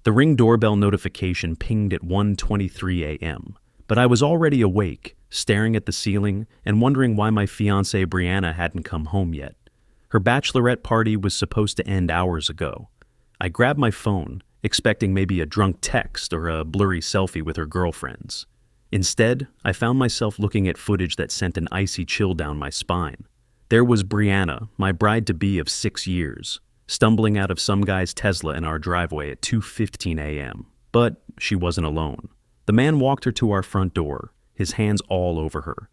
The Ring doorbell notification pinged at 1:23 a.m., but I was already awake, staring at the ceiling and wondering why my fiancée Brianna hadn't come home yet. Her bachelorette party was supposed to end hours ago. I grabbed my phone, expecting maybe a drunk text or a blurry selfie with her girlfriends. Instead, I found myself looking at footage that sent an icy chill down my spine. There was Brianna, my bride-to-be of 6 years, stumbling out of some guy's Tesla in our driveway at 2:15 a.m. But she wasn't alone. The man walked her to our front door, his hands all over her,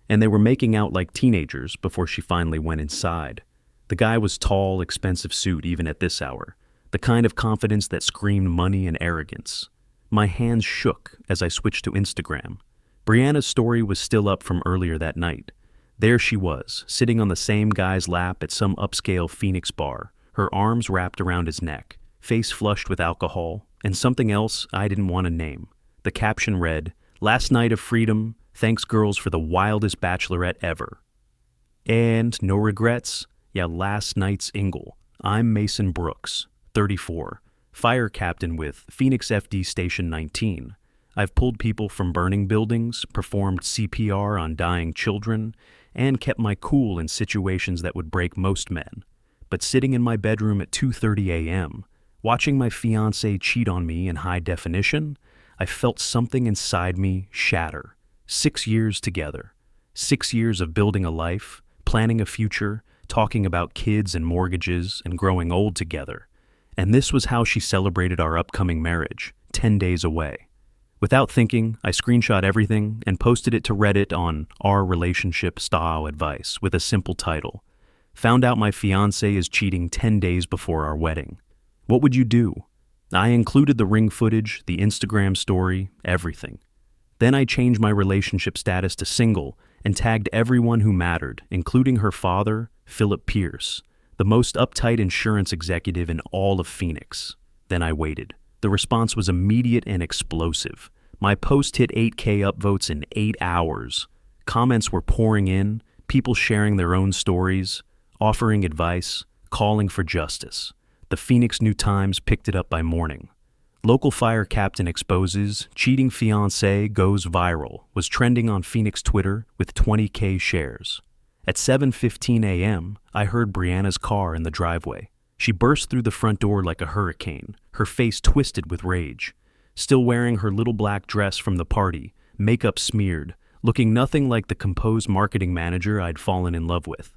and they were making out like teenagers before she finally went inside. The guy was tall, expensive suit even at this hour, the kind of confidence that screamed money and arrogance. My hands shook as I switched to Instagram. Brianna's story was still up from earlier that night. There she was, sitting on the same guy's lap at some upscale Phoenix bar, her arms wrapped around his neck, face flushed with alcohol, and something else I didn't want to name. The caption read, "Last night of freedom, thanks girls for the wildest bachelorette ever." And no regrets, last night's Ingle. I'm Mason Brooks, 34, fire captain with Phoenix FD Station 19. I've pulled people from burning buildings, performed CPR on dying children, and kept my cool in situations that would break most men. But sitting in my bedroom at 2:30 a.m., watching my fiancé cheat on me in high definition, I felt something inside me shatter. 6 years together. 6 years of building a life, planning a future, talking about kids and mortgages, and growing old together. And this was how she celebrated our upcoming marriage, 10 days away. Without thinking, I screenshot everything and posted it to Reddit on Our Relationship Style Advice with a simple title. Found out my fiancé is cheating 10 days before our wedding. What would you do? I included the ring footage, the Instagram story, everything. Then I changed my relationship status to single and tagged everyone who mattered, including her father, Philip Pierce, the most uptight insurance executive in all of Phoenix. Then I waited. The response was immediate and explosive. My post hit 8K upvotes in 8 hours. Comments were pouring in, people sharing their own stories, offering advice, calling for justice. The Phoenix New Times picked it up by morning. Local fire captain exposes cheating fiancé goes viral was trending on Phoenix Twitter with 20K shares. At 7:15 a.m., I heard Brianna's car in the driveway. She burst through the front door like a hurricane, her face twisted with rage. Still wearing her little black dress from the party, makeup smeared, looking nothing like the composed marketing manager I'd fallen in love with.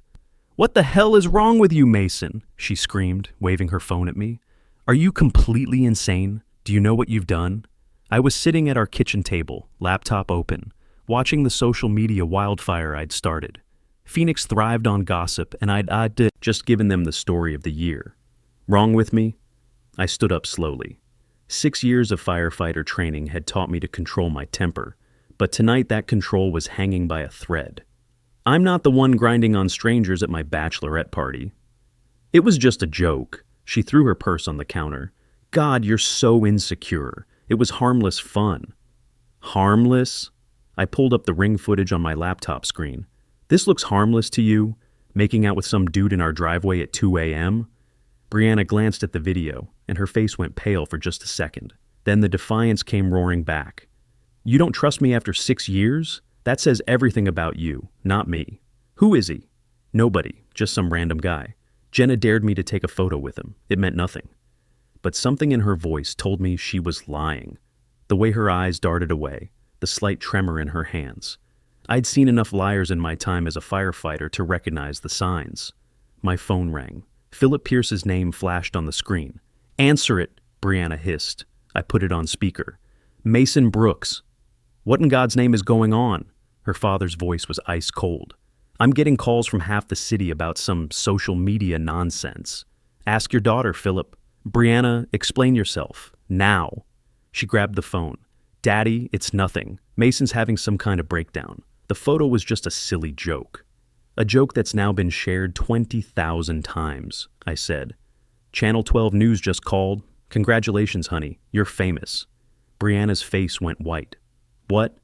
"What the hell is wrong with you, Mason?" she screamed, waving her phone at me. "Are you completely insane? Do you know what you've done?" I was sitting at our kitchen table, laptop open, watching the social media wildfire I'd started. Phoenix thrived on gossip, and I'd just given them the story of the year. Wrong with me? I stood up slowly. 6 years of firefighter training had taught me to control my temper, but tonight that control was hanging by a thread. I'm not the one grinding on strangers at my bachelorette party. It was just a joke. She threw her purse on the counter. God, you're so insecure. It was harmless fun. Harmless? I pulled up the ring footage on my laptop screen. This looks harmless to you? Making out with some dude in our driveway at 2 a.m.? Brianna glanced at the video, and her face went pale for just a second. Then the defiance came roaring back. You don't trust me after 6 years? That says everything about you, not me. Who is he? Nobody, just some random guy. Jenna dared me to take a photo with him. It meant nothing. But something in her voice told me she was lying. The way her eyes darted away, the slight tremor in her hands. I'd seen enough liars in my time as a firefighter to recognize the signs. My phone rang. Philip Pierce's name flashed on the screen. "Answer it," Brianna hissed. I put it on speaker. "Mason Brooks." "What in God's name is going on?" Her father's voice was ice cold. "I'm getting calls from half the city about some social media nonsense. Ask your daughter, Philip. Brianna, explain yourself. Now." She grabbed the phone. "Daddy, it's nothing. Mason's having some kind of breakdown. The photo was just a silly joke." "A joke that's now been shared 20,000 times," I said. "Channel 12 News just called. Congratulations, honey. You're famous." Brianna's face went white. "What?"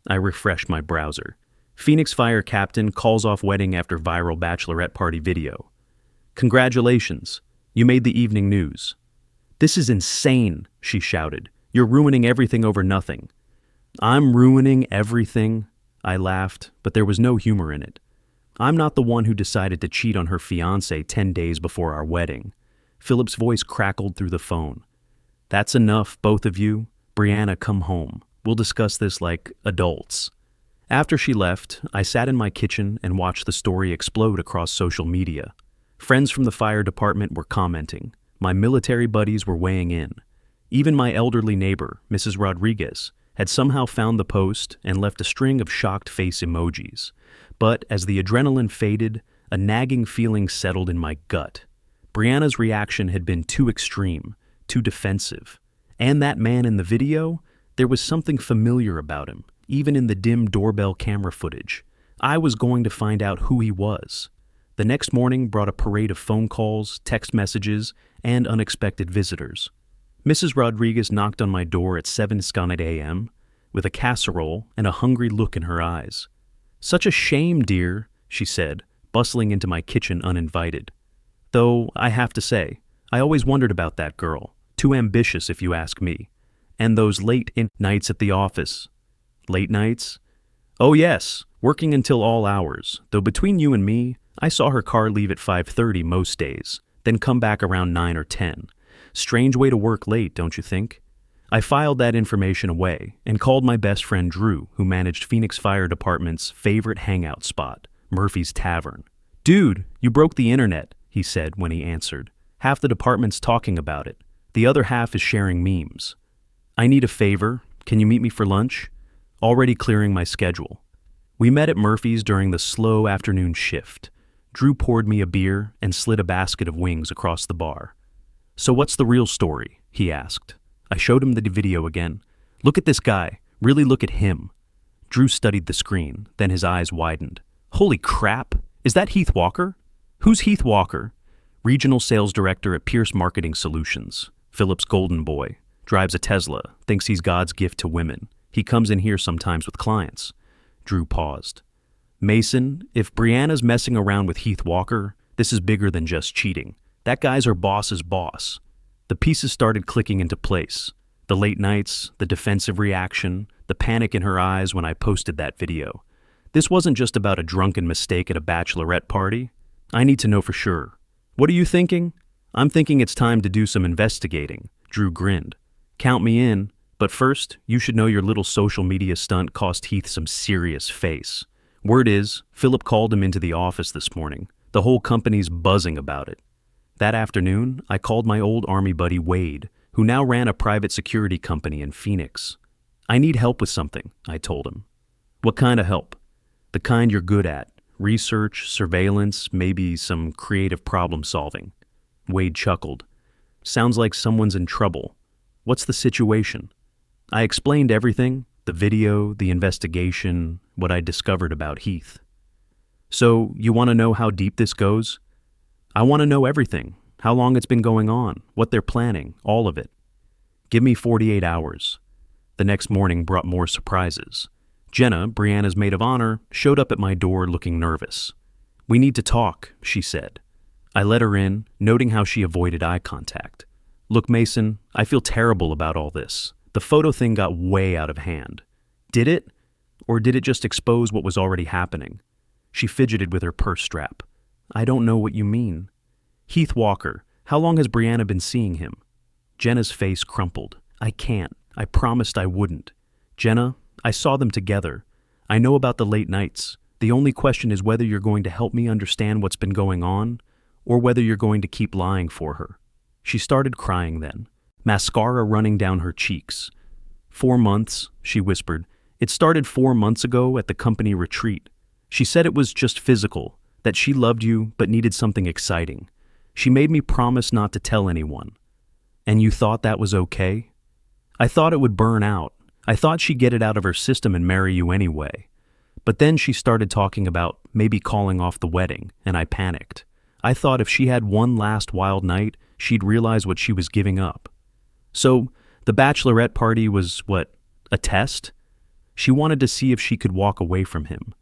I refreshed my browser. Phoenix fire captain calls off wedding after viral bachelorette party video. "Congratulations. You made the evening news." "This is insane," she shouted. "You're ruining everything over nothing." "I'm ruining everything?" I laughed, but there was no humor in it. "I'm not the one who decided to cheat on her fiancé 10 days before our wedding." Philip's voice crackled through the phone. "That's enough, both of you. Brianna, come home. We'll discuss this like adults." After she left, I sat in my kitchen and watched the story explode across social media. Friends from the fire department were commenting. My military buddies were weighing in. Even my elderly neighbor, Mrs. Rodriguez, had somehow found the post and left a string of shocked face emojis. But as the adrenaline faded, a nagging feeling settled in my gut. Brianna's reaction had been too extreme, too defensive. And that man in the video, there was something familiar about him, even in the dim doorbell camera footage. I was going to find out who he was. The next morning brought a parade of phone calls, text messages, and unexpected visitors. Mrs. Rodriguez knocked on my door at 7:00 a.m. with a casserole and a hungry look in her eyes. "Such a shame, dear," she said, bustling into my kitchen uninvited. Though, I have to say, I always wondered about that girl. Too ambitious, if you ask me. And those nights at the office. Late nights? Oh yes, working until all hours, though between you and me, I saw her car leave at 5:30 most days, then come back around 9 or 10. Strange way to work late, don't you think? I filed that information away and called my best friend Drew, who managed Phoenix Fire Department's favorite hangout spot, Murphy's Tavern. "Dude, you broke the internet," he said when he answered. "Half the department's talking about it. The other half is sharing memes." "I need a favor. Can you meet me for lunch?" Already clearing my schedule. We met at Murphy's during the slow afternoon shift. Drew poured me a beer and slid a basket of wings across the bar. "So what's the real story?" he asked. I showed him the video again. "Look at this guy. Really look at him." Drew studied the screen, then his eyes widened. "Holy crap! Is that Heath Walker?" "Who's Heath Walker?" "Regional Sales Director at Pierce Marketing Solutions. Philip's golden boy. Drives a Tesla. Thinks he's God's gift to women. He comes in here sometimes with clients." Drew paused. "Mason, if Brianna's messing around with Heath Walker, this is bigger than just cheating. That guy's her boss's boss." The pieces started clicking into place. The late nights, the defensive reaction, the panic in her eyes when I posted that video. This wasn't just about a drunken mistake at a bachelorette party. I need to know for sure. "What are you thinking?" "I'm thinking it's time to do some investigating." Drew grinned. "Count me in. But first, you should know your little social media stunt cost Heath some serious face. Word is, Philip called him into the office this morning. The whole company's buzzing about it." That afternoon, I called my old Army buddy Wade, who now ran a private security company in Phoenix. "I need help with something," I told him. "What kind of help?" "The kind you're good at. Research, surveillance, maybe some creative problem solving." Wade chuckled. "Sounds like someone's in trouble. What's the situation?" I explained everything, the video, the investigation, what I discovered about Heath. "So, you want to know how deep this goes?" "I want to know everything. How long it's been going on, what they're planning, all of it." "Give me 48 hours. The next morning brought more surprises. Jenna, Brianna's maid of honor, showed up at my door looking nervous. "We need to talk," she said. I let her in, noting how she avoided eye contact. "Look, Mason, I feel terrible about all this. The photo thing got way out of hand. Did it? Or did it just expose what was already happening?" She fidgeted with her purse strap. "I don't know what you mean." "Heath Walker, how long has Brianna been seeing him?" Jenna's face crumpled. "I can't. I promised I wouldn't. Jenna, I saw them together. I know about the late nights. The only question is whether you're going to help me understand what's been going on, or whether you're going to keep lying for her." She started crying then, mascara running down her cheeks. 4 months, she whispered. "It started 4 months ago at the company retreat. She said it was just physical, that she loved you but needed something exciting. She made me promise not to tell anyone." "And you thought that was okay?" "I thought it would burn out. I thought she'd get it out of her system and marry you anyway. But then she started talking about maybe calling off the wedding, and I panicked. I thought if she had one last wild night, she'd realize what she was giving up. So, the bachelorette party was, what, a test? She wanted to see if she could walk away from him.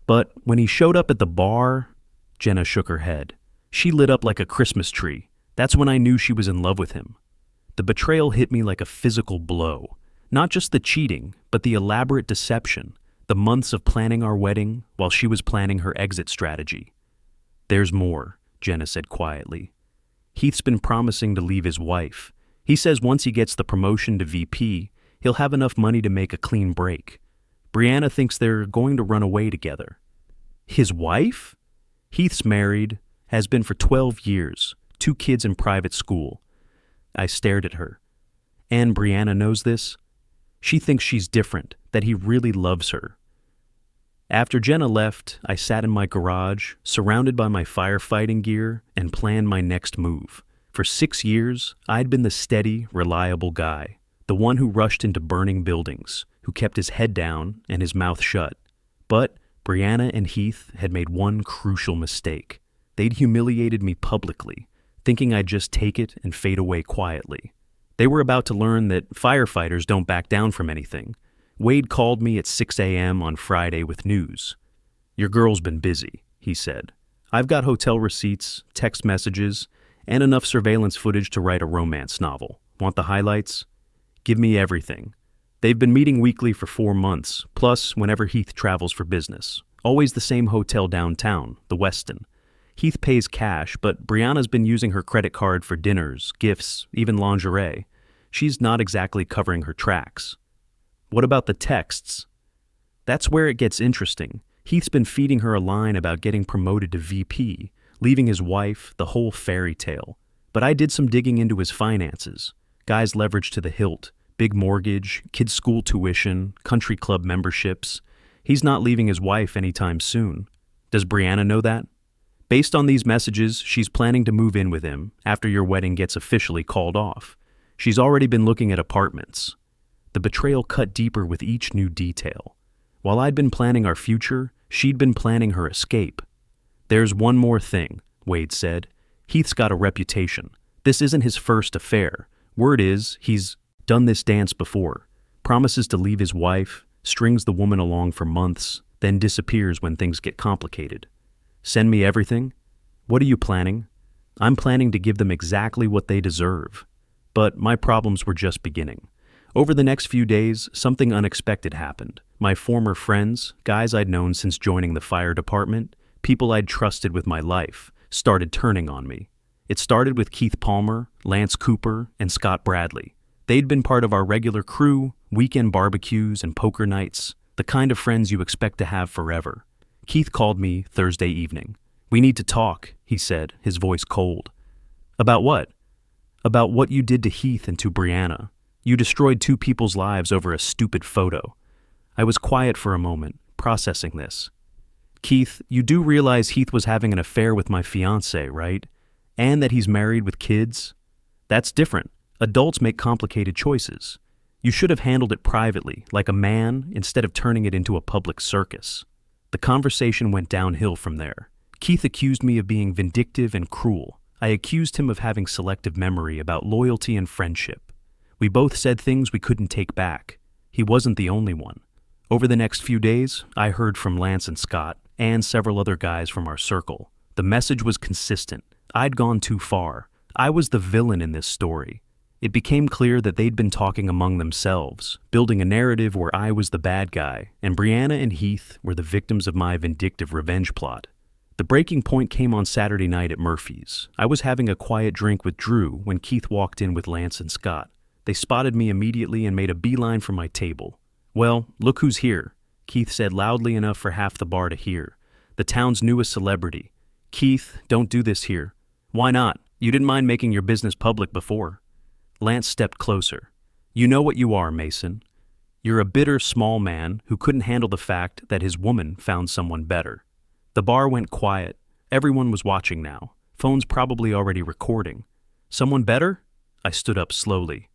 But when he showed up at the bar," Jenna shook her head. "She lit up like a Christmas tree. That's when I knew she was in love with him." The betrayal hit me like a physical blow. Not just the cheating, but the elaborate deception, the months of planning our wedding while she was planning her exit strategy. "There's more," Jenna said quietly. "Heath's been promising to leave his wife. He says once he gets the promotion to VP, he'll have enough money to make a clean break. Brianna thinks they're going to run away together." "His wife?" "Heath's married, has been for 12 years, 2 kids in private school." I stared at her. "And Brianna knows this? She thinks she's different, that he really loves her." After Jenna left, I sat in my garage, surrounded by my firefighting gear, and planned my next move. For 6 years, I'd been the steady, reliable guy, the one who rushed into burning buildings, who kept his head down and his mouth shut. But Brianna and Heath had made one crucial mistake. They'd humiliated me publicly, thinking I'd just take it and fade away quietly. They were about to learn that firefighters don't back down from anything. Wade called me at 6 a.m. on Friday with news. "Your girl's been busy," he said. "I've got hotel receipts, text messages, and enough surveillance footage to write a romance novel. Want the highlights? Give me everything." They've been meeting weekly for 4 months, plus whenever Heath travels for business. Always the same hotel downtown, the Westin. Heath pays cash, but Brianna's been using her credit card for dinners, gifts, even lingerie. She's not exactly covering her tracks. "What about the texts?" "That's where it gets interesting. Heath's been feeding her a line about getting promoted to VP, leaving his wife, the whole fairy tale. But I did some digging into his finances. Guy's leverage to the hilt, big mortgage, kids' school tuition, country club memberships. He's not leaving his wife anytime soon. Does Brianna know that? Based on these messages, she's planning to move in with him after your wedding gets officially called off. She's already been looking at apartments." The betrayal cut deeper with each new detail. While I'd been planning our future, she'd been planning her escape. "There's one more thing," Wade said. "Heath's got a reputation. This isn't his first affair. Word is, he's done this dance before. Promises to leave his wife, strings the woman along for months, then disappears when things get complicated. Send me everything? What are you planning?" "I'm planning to give them exactly what they deserve." But my problems were just beginning. Over the next few days, something unexpected happened. My former friends, guys I'd known since joining the fire department, people I'd trusted with my life, started turning on me. It started with Keith Palmer, Lance Cooper, and Scott Bradley. They'd been part of our regular crew, weekend barbecues and poker nights, the kind of friends you expect to have forever. Keith called me Thursday evening. "We need to talk," he said, his voice cold. "About what?" "About what you did to Heath and to Brianna. You destroyed 2 people's lives over a stupid photo." I was quiet for a moment, processing this. "Keith, you do realize Heath was having an affair with my fiancée, right? And that he's married with kids? That's different. Adults make complicated choices. You should have handled it privately, like a man, instead of turning it into a public circus." The conversation went downhill from there. Keith accused me of being vindictive and cruel. I accused him of having selective memory about loyalty and friendship. We both said things we couldn't take back. He wasn't the only one. Over the next few days, I heard from Lance and Scott, and several other guys from our circle. The message was consistent. I'd gone too far. I was the villain in this story. It became clear that they'd been talking among themselves, building a narrative where I was the bad guy, and Brianna and Heath were the victims of my vindictive revenge plot. The breaking point came on Saturday night at Murphy's. I was having a quiet drink with Drew when Keith walked in with Lance and Scott. They spotted me immediately and made a beeline for my table. "Well, look who's here," Keith said loudly enough for half the bar to hear. "The town's newest celebrity. Keith, don't do this here." "Why not? You didn't mind making your business public before." Lance stepped closer. "You know what you are, Mason. You're a bitter, small man who couldn't handle the fact that his woman found someone better." The bar went quiet. Everyone was watching now. Phones probably already recording. "Someone better?" I stood up slowly.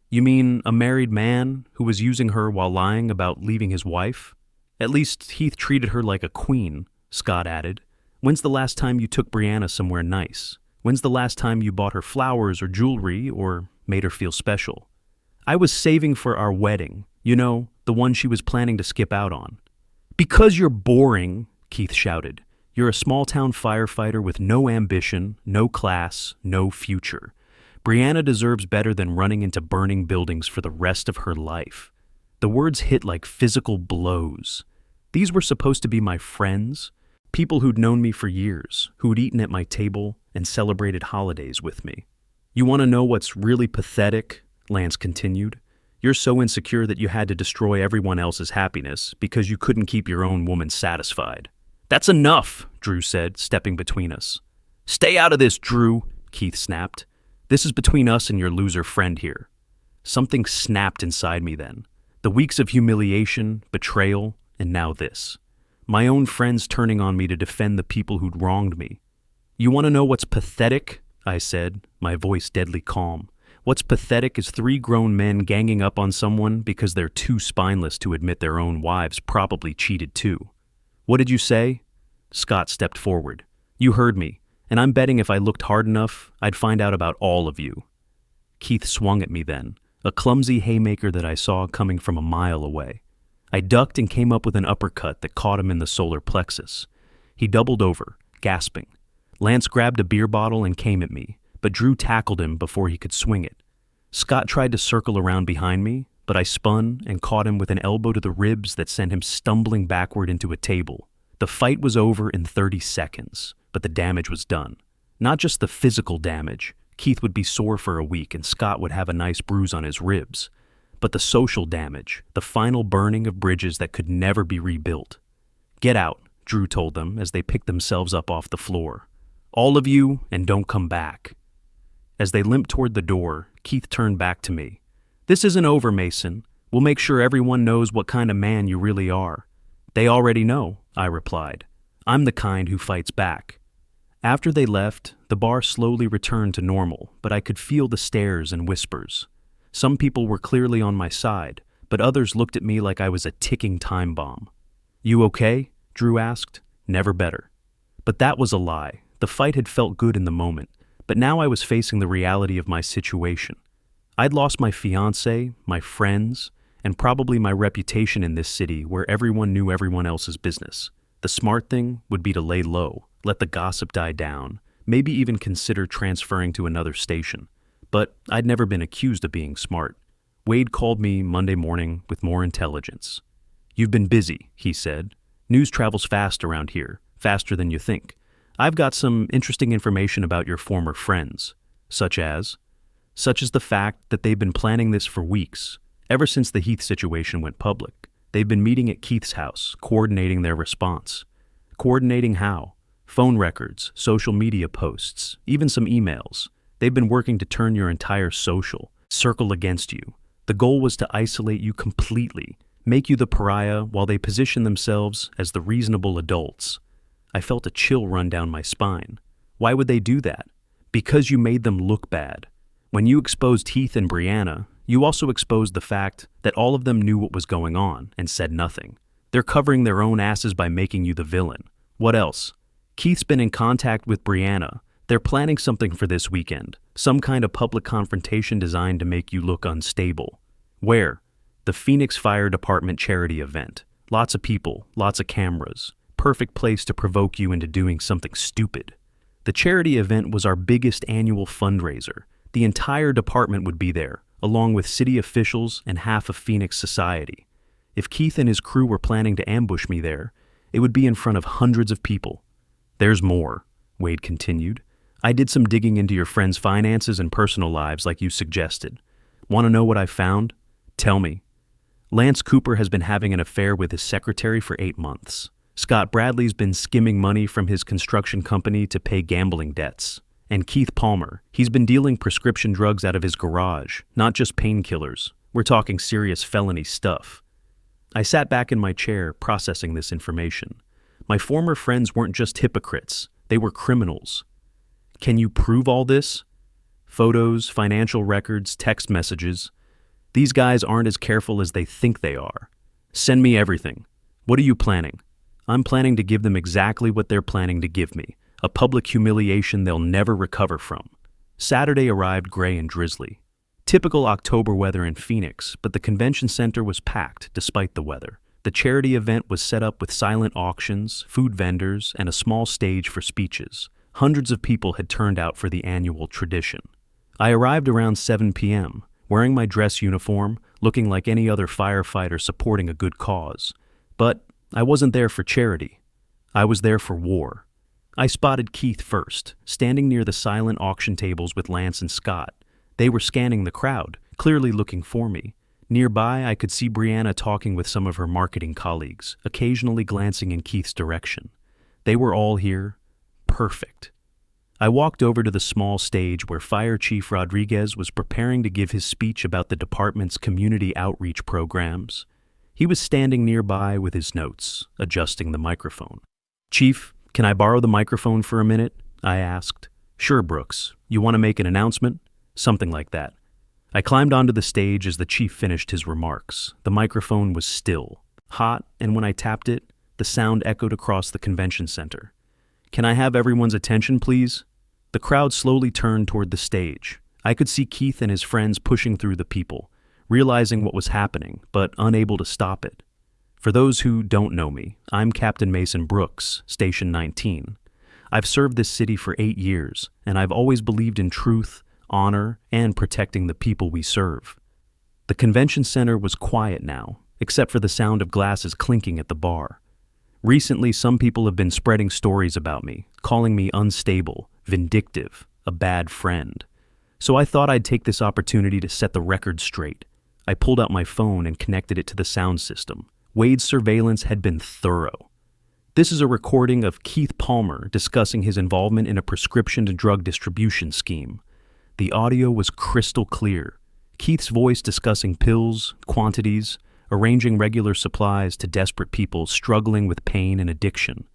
"You mean a married man who was using her while lying about leaving his wife?" "At least Heath treated her like a queen," Scott added. "When's the last time you took Brianna somewhere nice? When's the last time you bought her flowers or jewelry or made her feel special?" "I was saving for our wedding. You know, the one she was planning to skip out on." "Because you're boring," Keith shouted. "You're a small-town firefighter with no ambition, no class, no future. Brianna deserves better than running into burning buildings for the rest of her life. The words hit like physical blows. These were supposed to be my friends, people who'd known me for years, who'd eaten at my table and celebrated holidays with me. You want to know what's really pathetic? Lance continued. You're so insecure that you had to destroy everyone else's happiness because you couldn't keep your own woman satisfied. That's enough, Drew said, stepping between us. Stay out of this, Drew, Keith snapped. This is between us and your loser friend here. Something snapped inside me then. The weeks of humiliation, betrayal, and now this. My own friends turning on me to defend the people who'd wronged me. You want to know what's pathetic? I said, my voice deadly calm. What's pathetic is 3 grown men ganging up on someone because they're too spineless to admit their own wives probably cheated too. What did you say? Scott stepped forward. You heard me, and I'm betting if I looked hard enough, I'd find out about all of you. Keith swung at me then, a clumsy haymaker that I saw coming from a mile away. I ducked and came up with an uppercut that caught him in the solar plexus. He doubled over, gasping. Lance grabbed a beer bottle and came at me, but Drew tackled him before he could swing it. Scott tried to circle around behind me, but I spun and caught him with an elbow to the ribs that sent him stumbling backward into a table. The fight was over in 30 seconds, but the damage was done. Not just the physical damage. Keith would be sore for a week and Scott would have a nice bruise on his ribs. But the social damage, the final burning of bridges that could never be rebuilt. Get out, Drew told them as they picked themselves up off the floor. All of you, and don't come back. As they limped toward the door, Keith turned back to me. This isn't over, Mason. We'll make sure everyone knows what kind of man you really are. They already know, I replied. I'm the kind who fights back. After they left, the bar slowly returned to normal, but I could feel the stares and whispers. Some people were clearly on my side, but others looked at me like I was a ticking time bomb. You okay? Drew asked. Never better. But that was a lie. The fight had felt good in the moment, but now I was facing the reality of my situation. I'd lost my fiancée, my friends, and probably my reputation in this city where everyone knew everyone else's business. The smart thing would be to lay low, let the gossip die down, maybe even consider transferring to another station. But I'd never been accused of being smart. Wade called me Monday morning with more intelligence. You've been busy, he said. News travels fast around here, faster than you think. I've got some interesting information about your former friends, such as the fact that they've been planning this for weeks, ever since the Heath situation went public. They've been meeting at Keith's house, coordinating their response. Coordinating how? Phone records, social media posts, even some emails. They've been working to turn your entire social circle against you. The goal was to isolate you completely, make you the pariah while they position themselves as the reasonable adults. I felt a chill run down my spine. Why would they do that? Because you made them look bad. When you exposed Heath and Brianna, you also exposed the fact that all of them knew what was going on and said nothing. They're covering their own asses by making you the villain. What else? Keith's been in contact with Brianna. They're planning something for this weekend, some kind of public confrontation designed to make you look unstable. Where? The Phoenix Fire Department charity event. Lots of people, lots of cameras. Perfect place to provoke you into doing something stupid. The charity event was our biggest annual fundraiser. The entire department would be there, along with city officials and half of Phoenix society. If Keith and his crew were planning to ambush me there, it would be in front of hundreds of people. There's more, Wade continued. I did some digging into your friends' finances and personal lives like you suggested. Want to know what I found? Tell me. Lance Cooper has been having an affair with his secretary for 8 months. Scott Bradley's been skimming money from his construction company to pay gambling debts. And Keith Palmer, he's been dealing prescription drugs out of his garage, not just painkillers. We're talking serious felony stuff. I sat back in my chair processing this information. My former friends weren't just hypocrites, they were criminals. Can you prove all this? Photos, financial records, text messages. These guys aren't as careful as they think they are. Send me everything. What are you planning? I'm planning to give them exactly what they're planning to give me, a public humiliation they'll never recover from. Saturday arrived gray and drizzly. Typical October weather in Phoenix, but the convention center was packed despite the weather. The charity event was set up with silent auctions, food vendors, and a small stage for speeches. Hundreds of people had turned out for the annual tradition. I arrived around 7 p.m., wearing my dress uniform, looking like any other firefighter supporting a good cause. But I wasn't there for charity. I was there for war. I spotted Keith first, standing near the silent auction tables with Lance and Scott. They were scanning the crowd, clearly looking for me. Nearby, I could see Brianna talking with some of her marketing colleagues, occasionally glancing in Keith's direction. They were all here. Perfect. I walked over to the small stage where Fire Chief Rodriguez was preparing to give his speech about the department's community outreach programs. He was standing nearby with his notes, adjusting the microphone. "Chief, can I borrow the microphone for a minute?" I asked. "Sure, Brooks. You want to make an announcement?" Something like that. I climbed onto the stage as the chief finished his remarks. The microphone was still, hot, and when I tapped it, the sound echoed across the convention center. "Can I have everyone's attention, please?" The crowd slowly turned toward the stage. I could see Keith and his friends pushing through the people, realizing what was happening, but unable to stop it. For those who don't know me, I'm Captain Mason Brooks, Station 19. I've served this city for 8 years, and I've always believed in truth, honor, and protecting the people we serve. The convention center was quiet now, except for the sound of glasses clinking at the bar. Recently, some people have been spreading stories about me, calling me unstable, vindictive, a bad friend. So I thought I'd take this opportunity to set the record straight. I pulled out my phone and connected it to the sound system. Wade's surveillance had been thorough. This is a recording of Keith Palmer discussing his involvement in a prescription to drug distribution scheme. The audio was crystal clear. Keith's voice discussing pills, quantities, arranging regular supplies to desperate people struggling with pain and addiction.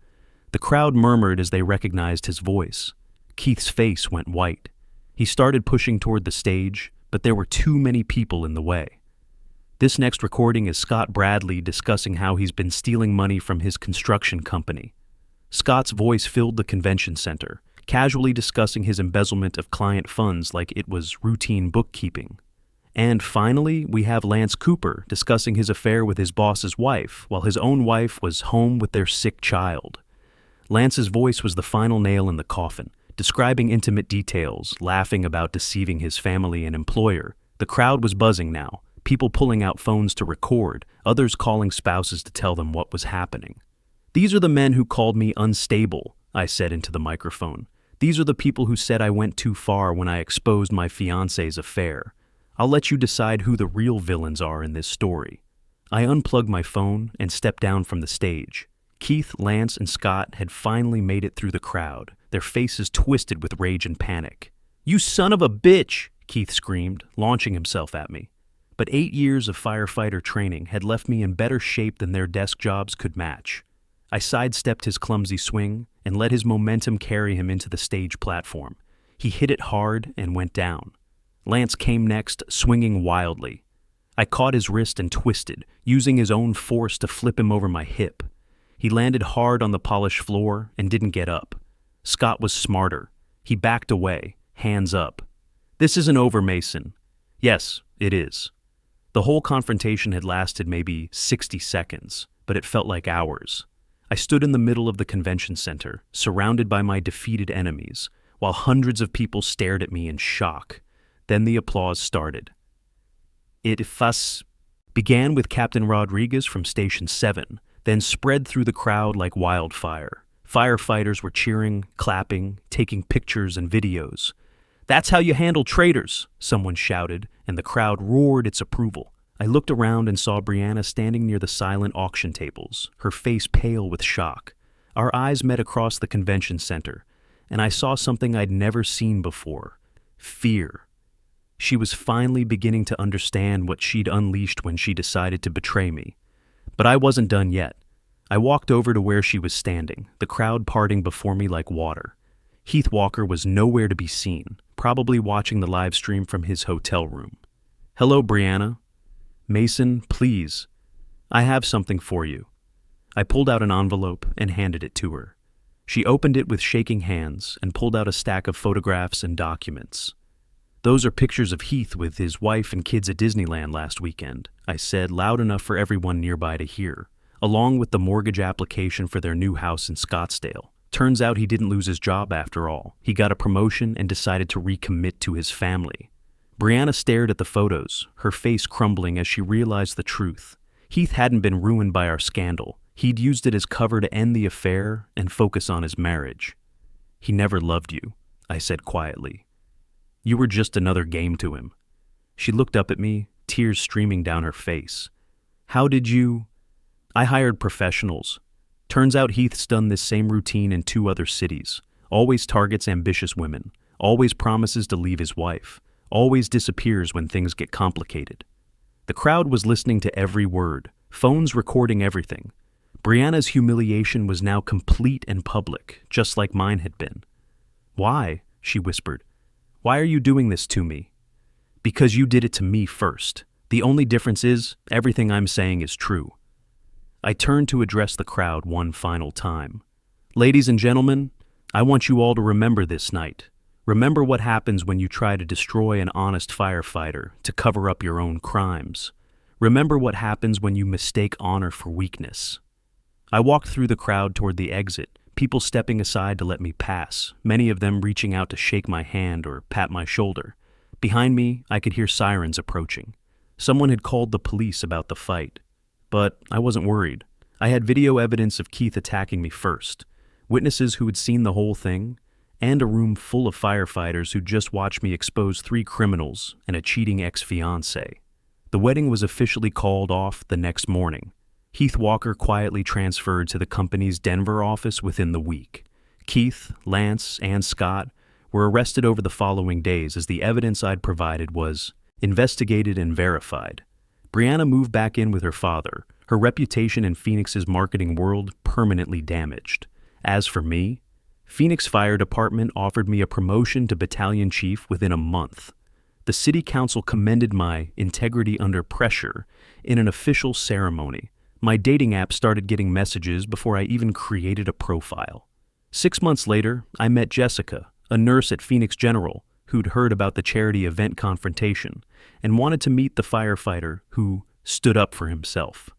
The crowd murmured as they recognized his voice. Keith's face went white. He started pushing toward the stage, but there were too many people in the way. This next recording is Scott Bradley discussing how he's been stealing money from his construction company. Scott's voice filled the convention center, casually discussing his embezzlement of client funds like it was routine bookkeeping. And finally, we have Lance Cooper discussing his affair with his boss's wife, while his own wife was home with their sick child. Lance's voice was the final nail in the coffin, describing intimate details, laughing about deceiving his family and employer. The crowd was buzzing now, people pulling out phones to record, others calling spouses to tell them what was happening. "These are the men who called me unstable," I said into the microphone. "These are the people who said I went too far when I exposed my fiancée's affair. I'll let you decide who the real villains are in this story." I unplugged my phone and stepped down from the stage. Keith, Lance, and Scott had finally made it through the crowd, their faces twisted with rage and panic. "You son of a bitch!" Keith screamed, launching himself at me. But 8 years of firefighter training had left me in better shape than their desk jobs could match. I sidestepped his clumsy swing and let his momentum carry him into the stage platform. He hit it hard and went down. Lance came next, swinging wildly. I caught his wrist and twisted, using his own force to flip him over my hip. He landed hard on the polished floor and didn't get up. Scott was smarter. He backed away, hands up. "This isn't over, Mason." "Yes, it is." The whole confrontation had lasted maybe 60 seconds, but it felt like hours. I stood in the middle of the convention center, surrounded by my defeated enemies, while hundreds of people stared at me in shock. Then the applause started. It began with Captain Rodriguez from Station 7, then spread through the crowd like wildfire. Firefighters were cheering, clapping, taking pictures and videos. "That's how you handle traitors," someone shouted, and the crowd roared its approval. I looked around and saw Brianna standing near the silent auction tables, her face pale with shock. Our eyes met across the convention center, and I saw something I'd never seen before: fear. She was finally beginning to understand what she'd unleashed when she decided to betray me. But I wasn't done yet. I walked over to where she was standing, the crowd parting before me like water. Heath Walker was nowhere to be seen, probably watching the live stream from his hotel room. "Hello, Brianna." "Mason, please. I have something for you." I pulled out an envelope and handed it to her. She opened it with shaking hands and pulled out a stack of photographs and documents. "Those are pictures of Heath with his wife and kids at Disneyland last weekend," I said, loud enough for everyone nearby to hear, along with the mortgage application for their new house in Scottsdale. Turns out he didn't lose his job after all. He got a promotion and decided to recommit to his family. Brianna stared at the photos, her face crumbling as she realized the truth. Heath hadn't been ruined by our scandal. He'd used it as cover to end the affair and focus on his marriage. He never loved you, I said quietly. You were just another game to him. She looked up at me, tears streaming down her face. How did you? I hired professionals. Turns out Heath's done this same routine in 2 other cities. Always targets ambitious women. Always promises to leave his wife. Always disappears when things get complicated. The crowd was listening to every word, phones recording everything. Brianna's humiliation was now complete and public, just like mine had been. Why? She whispered. Why are you doing this to me? Because you did it to me first. The only difference is, everything I'm saying is true. I turned to address the crowd one final time. Ladies and gentlemen, I want you all to remember this night. Remember what happens when you try to destroy an honest firefighter to cover up your own crimes. Remember what happens when you mistake honor for weakness. I walked through the crowd toward the exit, people stepping aside to let me pass, many of them reaching out to shake my hand or pat my shoulder. Behind me, I could hear sirens approaching. Someone had called the police about the fight. But I wasn't worried. I had video evidence of Keith attacking me first, witnesses who had seen the whole thing, and a room full of firefighters who just watched me expose 3 criminals and a cheating ex-fiancée. The wedding was officially called off the next morning. Heath Walker quietly transferred to the company's Denver office within the week. Keith, Lance, and Scott were arrested over the following days as the evidence I'd provided was investigated and verified. Brianna moved back in with her father, her reputation in Phoenix's marketing world permanently damaged. As for me, Phoenix Fire Department offered me a promotion to battalion chief within a month. The city council commended my integrity under pressure in an official ceremony. My dating app started getting messages before I even created a profile. 6 months later, I met Jessica, a nurse at Phoenix General, who'd heard about the charity event confrontation and wanted to meet the firefighter who stood up for himself.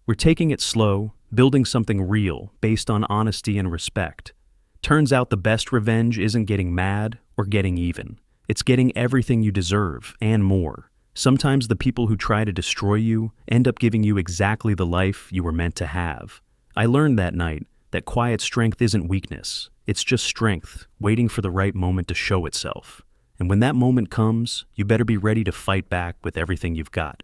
We're taking it slow, building something real based on honesty and respect. Turns out the best revenge isn't getting mad or getting even. It's getting everything you deserve and more. Sometimes the people who try to destroy you end up giving you exactly the life you were meant to have. I learned that night that quiet strength isn't weakness. It's just strength, waiting for the right moment to show itself. And when that moment comes, you better be ready to fight back with everything you've got.